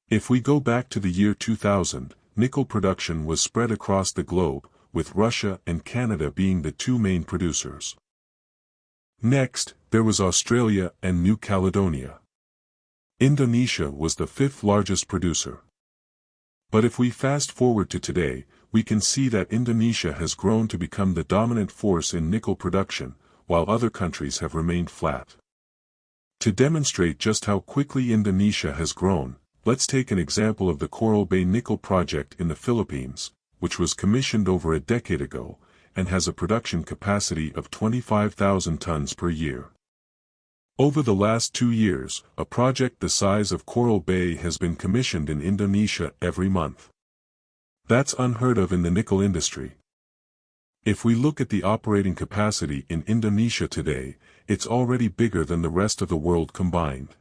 If we go back to the year 2000, nickel production was spread across the globe, with Russia and Canada being the two main producers. Next, there was Australia and New Caledonia. Indonesia was the fifth largest producer. But if we fast forward to today, we can see that Indonesia has grown to become the dominant force in nickel production, while other countries have remained flat. To demonstrate just how quickly Indonesia has grown, let's take an example of the Coral Bay Nickel Project in the Philippines, which was commissioned over a decade ago, and has a production capacity of 25,000 tons per year. Over the last 2 years, a project the size of Coral Bay has been commissioned in Indonesia every month. That's unheard of in the nickel industry. If we look at the operating capacity in Indonesia today, it's already bigger than the rest of the world combined.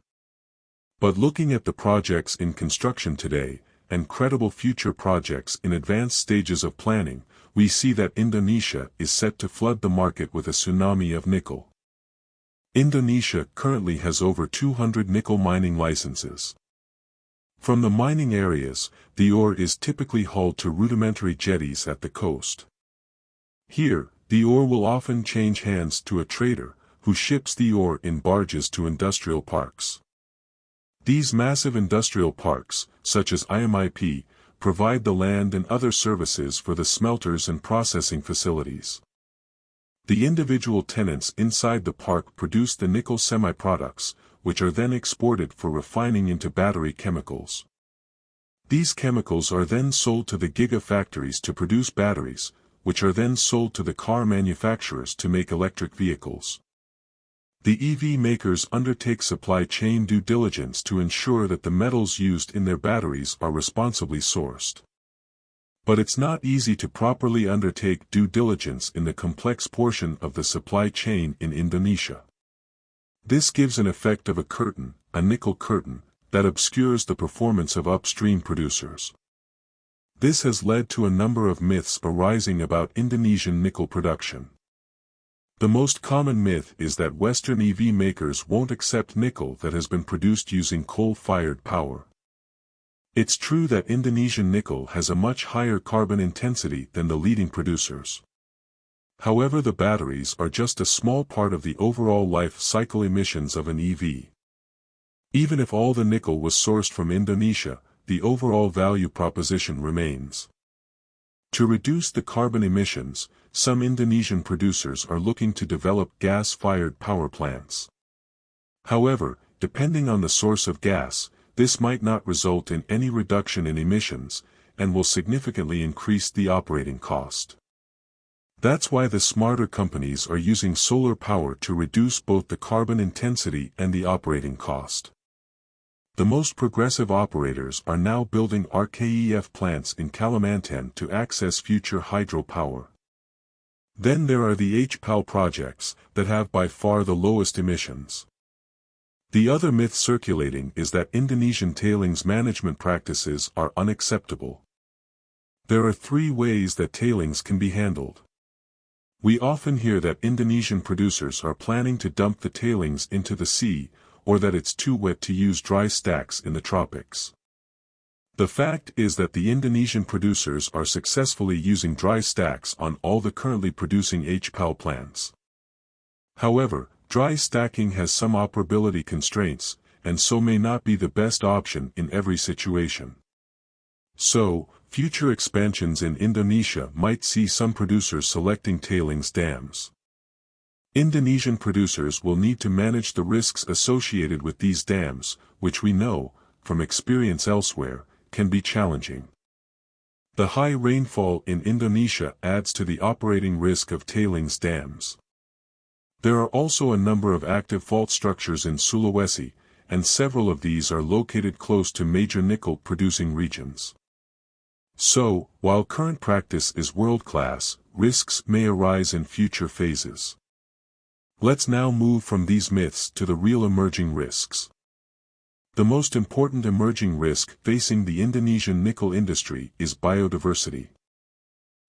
But looking at the projects in construction today, and credible future projects in advanced stages of planning, we see that Indonesia is set to flood the market with a tsunami of nickel. Indonesia currently has over 200 nickel mining licenses. From the mining areas, the ore is typically hauled to rudimentary jetties at the coast. Here, the ore will often change hands to a trader, who ships the ore in barges to industrial parks. These massive industrial parks, such as IMIP, provide the land and other services for the smelters and processing facilities. The individual tenants inside the park produce the nickel semi-products, which are then exported for refining into battery chemicals. These chemicals are then sold to the gigafactories to produce batteries, which are then sold to the car manufacturers to make electric vehicles. The EV makers undertake supply chain due diligence to ensure that the metals used in their batteries are responsibly sourced. But it's not easy to properly undertake due diligence in the complex portion of the supply chain in Indonesia. This gives an effect of a curtain, a nickel curtain, that obscures the performance of upstream producers. This has led to a number of myths arising about Indonesian nickel production. The most common myth is that Western EV makers won't accept nickel that has been produced using coal-fired power. It's true that Indonesian nickel has a much higher carbon intensity than the leading producers. However, the batteries are just a small part of the overall life cycle emissions of an EV. Even if all the nickel was sourced from Indonesia, the overall value proposition remains. To reduce the carbon emissions, some Indonesian producers are looking to develop gas-fired power plants. However, depending on the source of gas, this might not result in any reduction in emissions, and will significantly increase the operating cost. That's why the smarter companies are using solar power to reduce both the carbon intensity and the operating cost. The most progressive operators are now building RKEF plants in Kalimantan to access future hydropower. Then there are the HPAL projects, that have by far the lowest emissions. The other myth circulating is that Indonesian tailings management practices are unacceptable. There are 3 ways that tailings can be handled. We often hear that Indonesian producers are planning to dump the tailings into the sea, or that it's too wet to use dry stacks in the tropics. The fact is that the Indonesian producers are successfully using dry stacks on all the currently producing HPAL plants. However, dry stacking has some operability constraints, and so may not be the best option in every situation. So, future expansions in Indonesia might see some producers selecting tailings dams. Indonesian producers will need to manage the risks associated with these dams, which we know, from experience elsewhere, can be challenging. The high rainfall in Indonesia adds to the operating risk of tailings dams. There are also a number of active fault structures in Sulawesi, and several of these are located close to major nickel-producing regions. So, while current practice is world-class, risks may arise in future phases. Let's now move from these myths to the real emerging risks. The most important emerging risk facing the Indonesian nickel industry is biodiversity.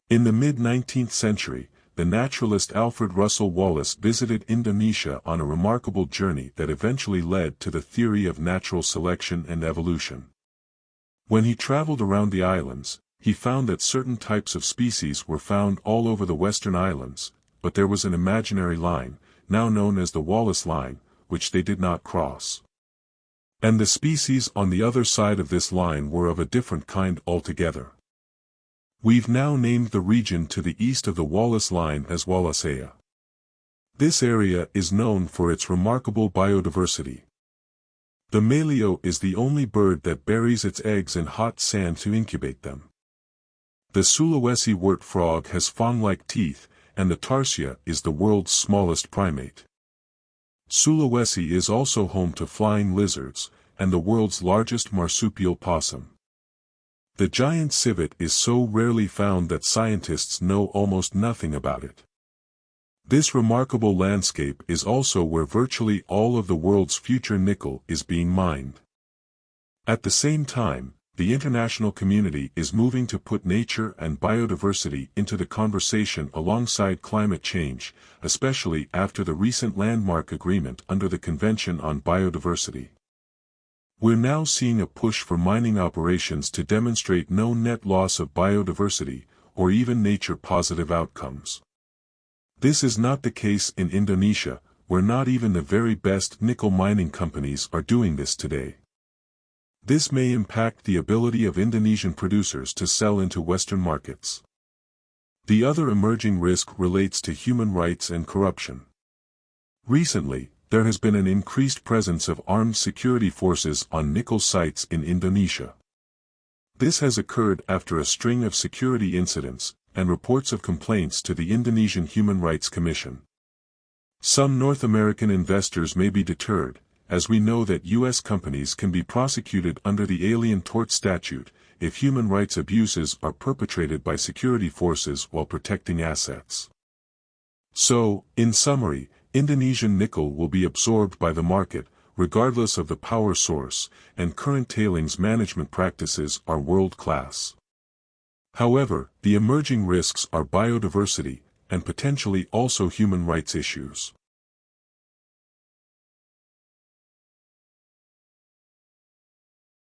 In the mid-19th century, the naturalist Alfred Russel Wallace visited Indonesia on a remarkable journey that eventually led to the theory of natural selection and evolution. When he traveled around the islands, he found that certain types of species were found all over the western islands, but there was an imaginary line, now known as the Wallace Line, which they did not cross. And the species on the other side of this line were of a different kind altogether. We've now named the region to the east of the Wallace Line as Wallacea. This area is known for its remarkable biodiversity. The maleo is the only bird that buries its eggs in hot sand to incubate them. The Sulawesi wart frog has fang-like teeth, and the tarsia is the world's smallest primate. Sulawesi is also home to flying lizards, and the world's largest marsupial possum. The giant civet is so rarely found that scientists know almost nothing about it. This remarkable landscape is also where virtually all of the world's future nickel is being mined. At the same time, the international community is moving to put nature and biodiversity into the conversation alongside climate change, especially after the recent landmark agreement under the Convention on Biodiversity. We're now seeing a push for mining operations to demonstrate no net loss of biodiversity, or even nature-positive outcomes. This is not the case in Indonesia, where not even the very best nickel mining companies are doing this today. This may impact the ability of Indonesian producers to sell into Western markets. The other emerging risk relates to human rights and corruption. Recently, there has been an increased presence of armed security forces on nickel sites in Indonesia. This has occurred after a string of security incidents and reports of complaints to the Indonesian Human Rights Commission. Some North American investors may be deterred, as we know that U.S. companies can be prosecuted under the Alien Tort Statute if human rights abuses are perpetrated by security forces while protecting assets. So, in summary, Indonesian nickel will be absorbed by the market, regardless of the power source, and current tailings management practices are world-class. However, the emerging risks are biodiversity, and potentially also human rights issues.